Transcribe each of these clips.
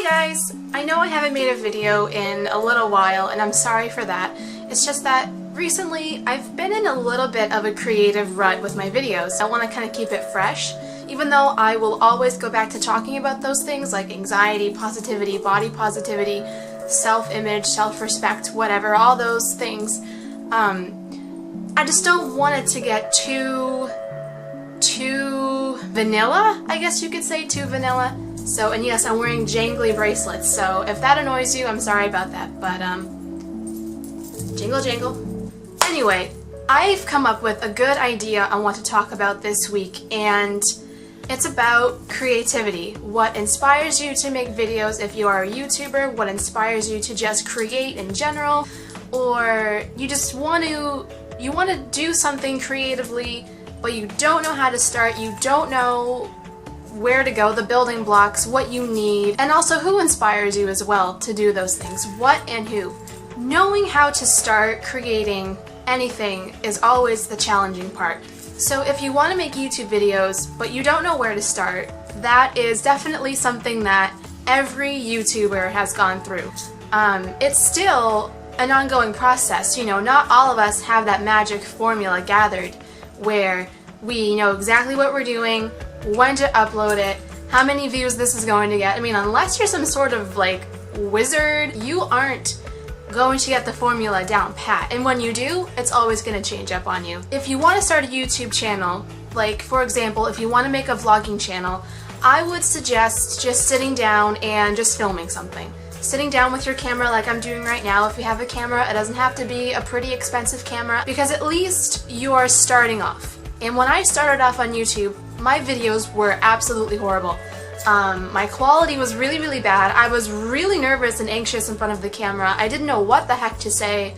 guys! I know I haven't made a video in a little while and I'm sorry for that. It's just that recently I've been in a little bit of a creative rut with my videos. I want to kind of keep it fresh, even though I will always go back to talking about those things like anxiety, positivity, body positivity, self-image, self-respect, whatever, all those things. I just don't want it to get too vanilla, I guess you could say, too vanilla. So, and yes, I'm wearing jangly bracelets, so if that annoys you, I'm sorry about that, but, jingle jangle. Anyway, I've come up with a good idea on what to talk about this week, and it's about creativity. What inspires you to make videos if you are a YouTuber, what inspires you to just create in general, or you just want to do something creatively, but you don't know how to start, you don't know where to go, the building blocks, what you need, and also who inspires you as well to do those things, what and who. Knowing how to start creating anything is always the challenging part. So if you want to make YouTube videos, but you don't know where to start, that is definitely something that every YouTuber has gone through. It's still an ongoing process, you know, not all of us have that magic formula gathered where we know exactly what we're doing, when to upload it, how many views this is going to get. I mean, unless you're some sort of like wizard, you aren't going to get the formula down pat. And when you do, it's always going to change up on you. If you want to start a YouTube channel, like for example, if you want to make a vlogging channel, I would suggest just sitting down and just filming something. Sitting down with your camera like I'm doing right now. If you have a camera, it doesn't have to be a pretty expensive camera, because at least you are starting off. And when I started off on YouTube, my videos were absolutely horrible. My quality was really bad. I was really nervous and anxious in front of the camera. I didn't know what the heck to say,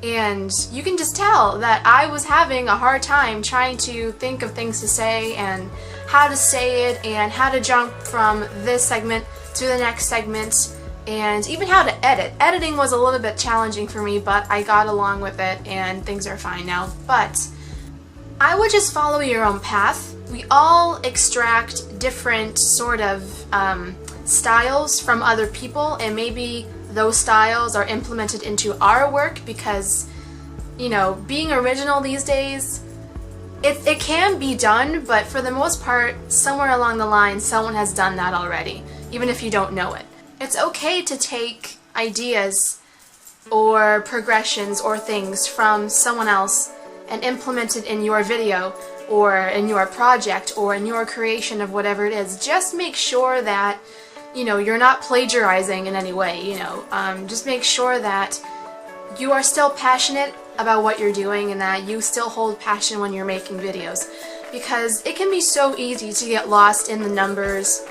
and you can just tell that I was having a hard time trying to think of things to say and how to say it and how to jump from this segment to the next segment, and even how to edit. Editing was a little bit challenging for me, but I got along with it and things are fine now. But I would just follow your own path. We all extract different sort of styles from other people, and maybe those styles are implemented into our work because, you know, being original these days, it can be done, but for the most part, somewhere along the line, someone has done that already, even if you don't know it. It's okay to take ideas or progressions or things from someone else and implement it in your video or in your project or in your creation of whatever it is. Just make sure that, you know, you're not plagiarizing in any way, you know. Just make sure that you are still passionate about what you're doing and that you still hold passion when you're making videos, because it can be so easy to get lost in the numbers,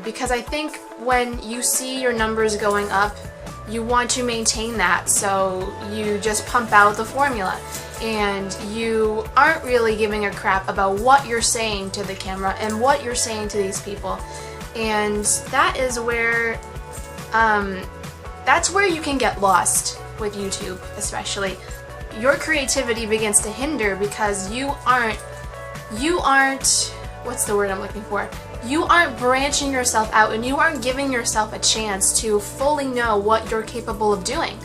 because I think when you see your numbers going up, you want to maintain that, so you just pump out the formula and you aren't really giving a crap about what you're saying to the camera and what you're saying to these people. And that is where that's where you can get lost with YouTube, especially. Your creativity begins to hinder because you aren't what's the word I'm looking for? You aren't branching yourself out and you aren't giving yourself a chance to fully know what you're capable of doing.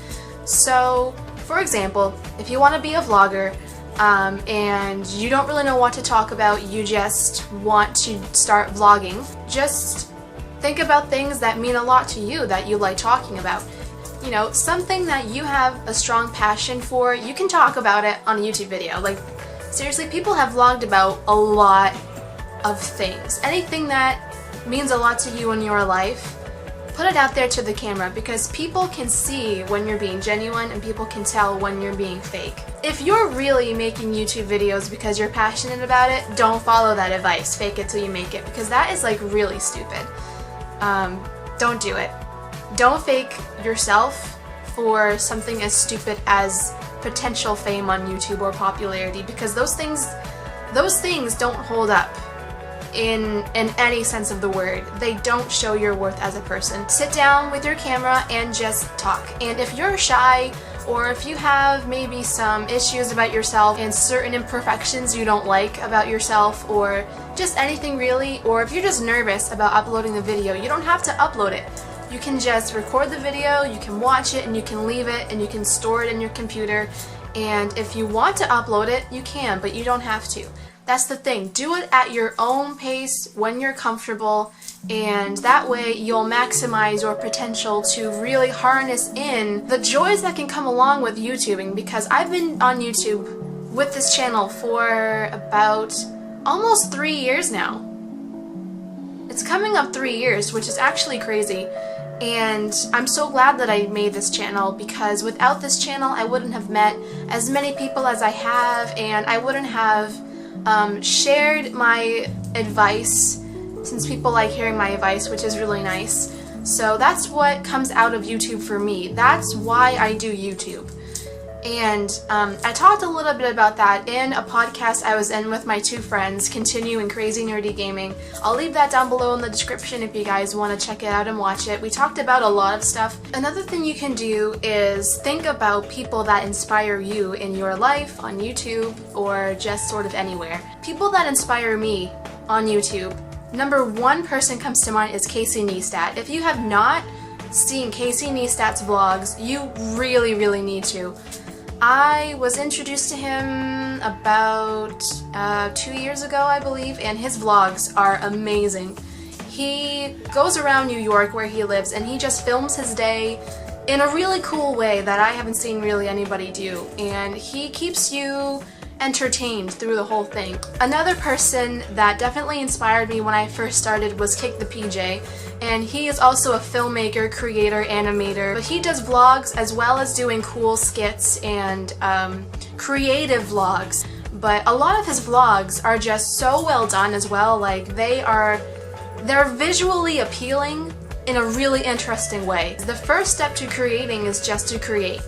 So, for example, if you want to be a vlogger and you don't really know what to talk about, you just want to start vlogging, just think about things that mean a lot to you that you like talking about. You know, something that you have a strong passion for, you can talk about it on a YouTube video. Like, seriously, people have vlogged about a lot of things. Anything that means a lot to you in your life, put it out there to the camera, because people can see when you're being genuine and people can tell when you're being fake. If you're really making YouTube videos because you're passionate about it, don't follow that advice, fake it till you make it, because that is like really stupid. Don't do it. Don't fake yourself for something as stupid as potential fame on YouTube or popularity, because those things don't hold up in any sense of the word. They don't show your worth as a person. Sit down with your camera and just talk. And if you're shy, or if you have maybe some issues about yourself and certain imperfections you don't like about yourself, or just anything really, or if you're just nervous about uploading the video, you don't have to upload it. You can just record the video, you can watch it, and you can leave it, and you can store it in your computer. And if you want to upload it, you can, but you don't have to. That's the thing. Do it at your own pace when you're comfortable, and that way you'll maximize your potential to really harness in the joys that can come along with YouTubing, because I've been on YouTube with this channel for about almost 3 years now. It's coming up 3 years, which is actually crazy. And I'm so glad that I made this channel, because without this channel I wouldn't have met as many people as I have, and I wouldn't have shared my advice, since people like hearing my advice, which is really nice. So that's what comes out of YouTube for me. That's why I do YouTube. And I talked a little bit about that in a podcast I was in with my two friends, Kintinue and CrazyNerdyGaming. I'll leave that down below in the description if you guys want to check it out and watch it. We talked about a lot of stuff. Another thing you can do is think about people that inspire you in your life, on YouTube, or just sort of anywhere. People that inspire me on YouTube. Number one person comes to mind is Casey Neistat. If you have not seen Casey Neistat's vlogs, you really, really need to. I was introduced to him about 2 years ago, I believe, and his vlogs are amazing. He goes around New York where he lives, and he just films his day in a really cool way that I haven't seen really anybody do, and he keeps you entertained through the whole thing. Another person that definitely inspired me when I first started was Kickthepj, and he is also a filmmaker, creator, animator, but he does vlogs as well as doing cool skits and creative vlogs. But a lot of his vlogs are just so well done as well. Like, they're visually appealing in a really interesting way. The first step to creating is just to create.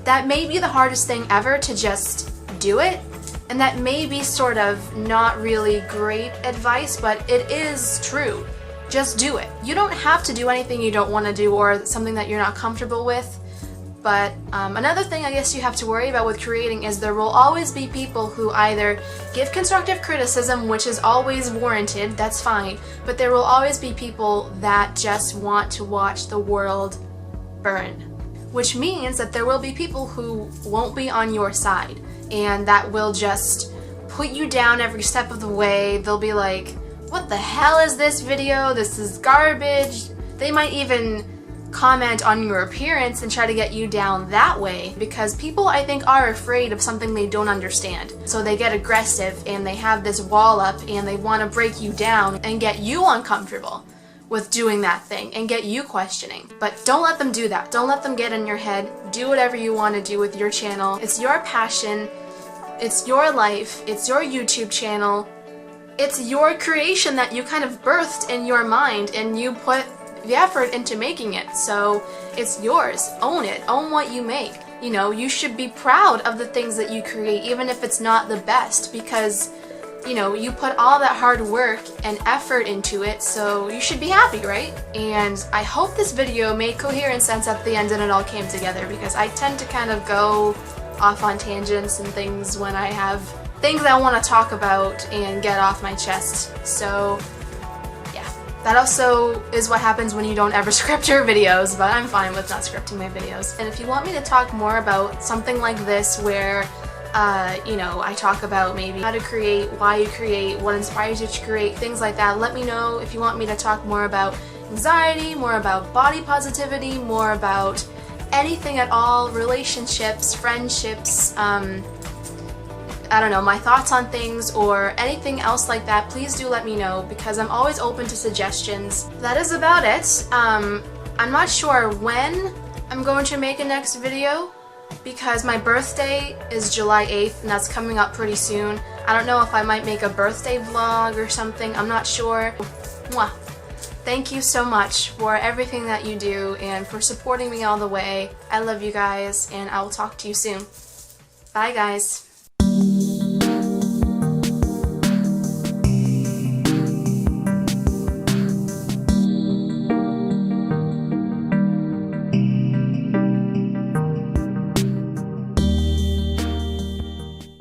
That may be the hardest thing ever, to just do it, and that may be sort of not really great advice, but it is true. Just do it. You don't have to do anything you don't want to do or something that you're not comfortable with. But another thing I guess you have to worry about with creating is there will always be people who either give constructive criticism, which is always warranted, that's fine, but there will always be people that just want to watch the world burn. Which means that there will be people who won't be on your side, and that will just put you down every step of the way. They'll be like, what the hell is this video? This is garbage. They might even comment on your appearance and try to get you down that way, because people, I think, are afraid of something they don't understand. So they get aggressive and they have this wall up and they want to break you down and get you uncomfortable with doing that thing and get you questioning. But don't let them do that. Don't let them get in your head. Do whatever you want to do with your channel. It's your passion. It's your life. It's your YouTube channel. It's your creation that you kind of birthed in your mind, and you put the effort into making it. So it's yours. Own it. Own what you make. You know, you should be proud of the things that you create, even if it's not the best, because you know, you put all that hard work and effort into it, so you should be happy, right? And I hope this video made coherent sense at the end and it all came together, because I tend to kind of go off on tangents and things when I have things I want to talk about and get off my chest. So yeah, that also is what happens when you don't ever script your videos, but I'm fine with not scripting my videos. And if you want me to talk more about something like this where you know, I talk about maybe how to create, why you create, what inspires you to create, things like that, let me know if you want me to talk more about anxiety, more about body positivity, more about anything at all, relationships, friendships, I don't know, my thoughts on things or anything else like that. Please do let me know, because I'm always open to suggestions. That is about it. I'm not sure when I'm going to make a next video, because my birthday is July 8th and that's coming up pretty soon. I don't know if I might make a birthday vlog or something, I'm not sure. Mwah. Thank you so much for everything that you do and for supporting me all the way. I love you guys, and I will talk to you soon. Bye guys.